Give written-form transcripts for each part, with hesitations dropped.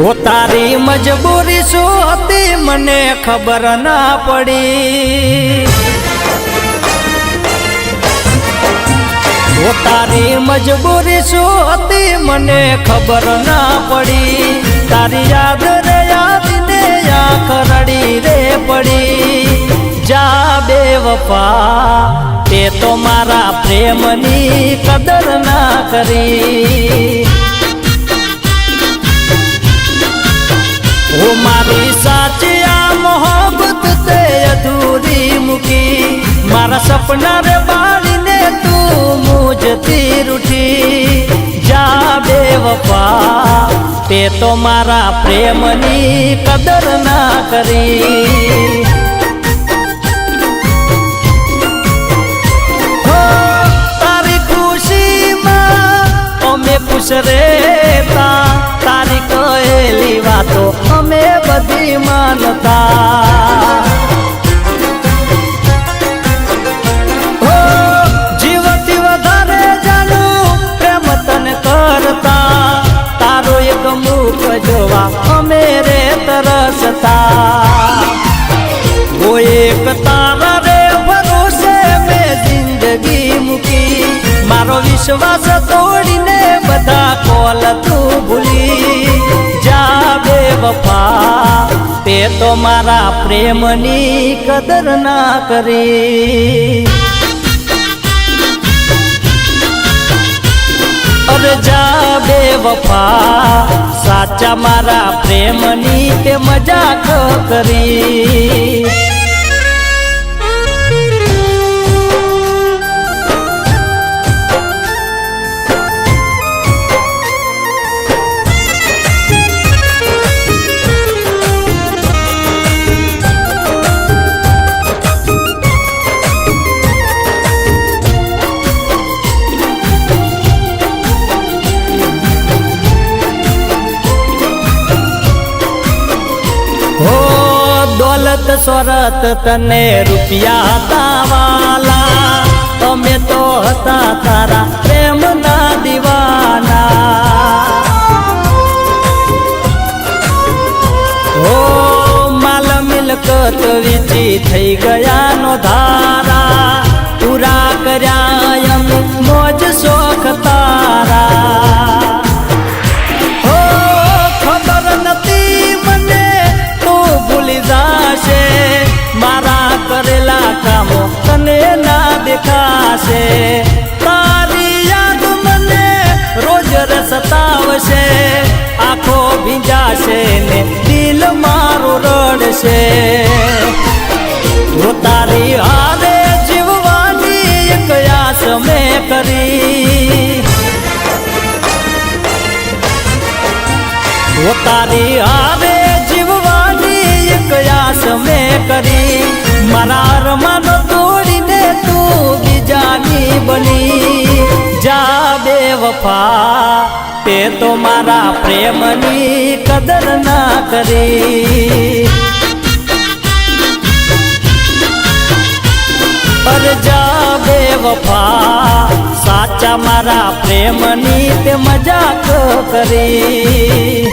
ઓ તારી મજબૂરી શું હતી મને ખબર ના પડી। ઓ તારી મજબૂરી શું હતી મને ખબર ના પડી। તારી યાદ રે યાદને આંખ રડી રે પડી। જા બેવફા તે તો મારા પ્રેમની કદર ના કરી। ઓ મારી સાચી આ મોહબ્બત તે અધૂરી મૂકી। મારા સપના રે બાળીને તું મુજથી રૂઠી। જા બેવફા તે તો મારા પ્રેમની કદર ના કરી। તારી ખુશીમાં અમે ખુશ રહેતા। તારી કહેલી વાતો અમે બધી માનતા। જીવથી વધારે જાણું પ્રેમ તને કરતા। તારો એક મુખ જોવા અમે રે તરસતા। ઓ એક તારા રે ભરોસે મેં જિંદગી મૂકી। મારો વિશ્વાસ તોડીને બધા કોલ તું ભૂલી। જા બેવફા તે તો મારા પ્રેમની કદર ના કરી। અરે જા બેવફા સાચા મારા પ્રેમની તે મજાક કરી। દોલત સોરત તને રૂપિયા હતા વાલા। અમે તો હતા તારા પ્રેમના દીવાના। ઓ માલ મિલકત વીચી થઈ ગયા નો ધારા। પૂરા કર્યા એમ મોજ શોખ તારા। મારા કરેલા કામો તને ના દેખાશે। તારી યાદ મને રોજ સતાવશે। આંખો ભીંજાશે ને દિલ મારું રડશે। હું તારી હારે જીવવાની એક આસ મેં કરી। હું તારી હારે જીવવાની એક આસ મેં કરી। મારા અરમાનો તોડીને તું બીજાની બની। જા બેવફા તે તો મારા પ્રેમની કદર ના કરી। અરે જા બેવફા સાચા મારા પ્રેમની તે મજાક કરી।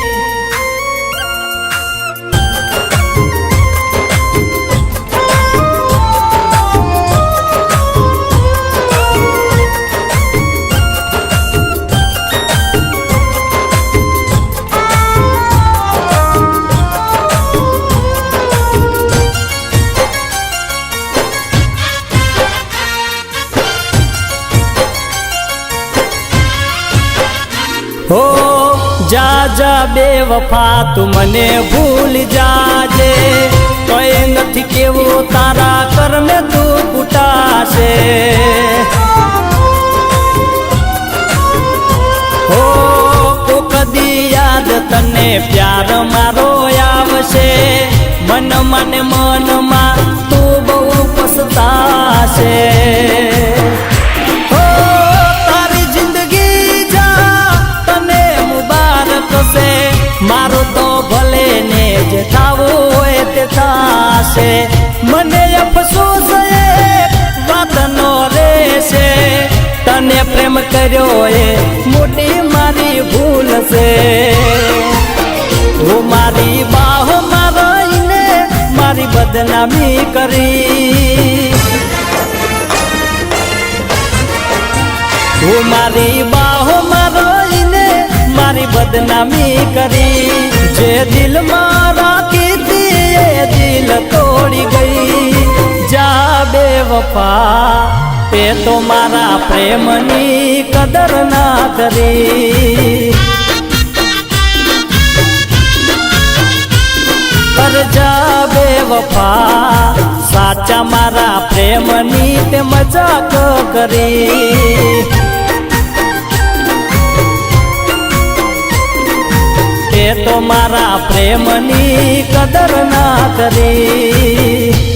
हो जा जा बेवफा તું મને ભૂલ જાજે। કોઈ નથી કેવું તારા કર્મે તું કુટાશે। હો કો કદી યાદ તને પ્યાર મારો આવશે। મન મને મનમાં તું બહુ પછતાશે। મારો તો ભલે ને જે થાવું હોય તે થાશે। મને અફસોસ વાતનો રહેશે। તને પ્રેમ કર્યો એ મોટી મારી ભૂલ છે। બદનામી કરી. તું મારી બાહોમાં રોઈને મારી બદનામી કરી. જે દિલમાં રાખી હતી એ દિલ તોડી ગઈ. જા બેવફા તે તો મારા પ્રેમની કદર ના કરી. પર જા બેવફા સાચા મારા પ્રેમની તે મજાક કરી. તે તો મારા પ્રેમની કદર ના કરી.